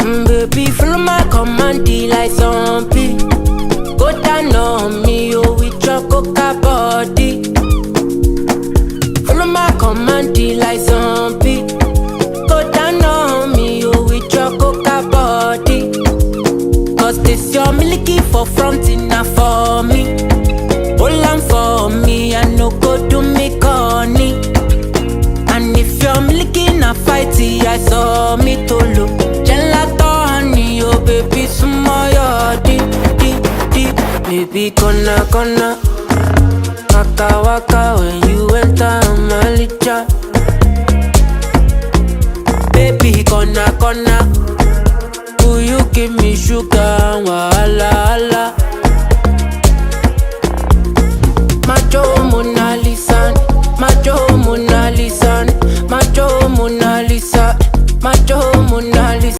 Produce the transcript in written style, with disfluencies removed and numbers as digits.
Baby, follow my command, like zombie. Go down on me, oh, with your coca body. Follow my command, like zombie. Go down on me, oh, with your coca body. Cause this your milky for front enough for me. Hold on for me, I no go do me corny. And if you're milky na fighty, I saw me to look. Gelato honey, oh baby, smile deep. Baby, gonna waka waka when you enter my licha. Baby, gonna will you give me sugar, wahala. Macho Mona Lisa, Macho Mona Lisa, Macho Mona Lisa, Macho Mona Lisa.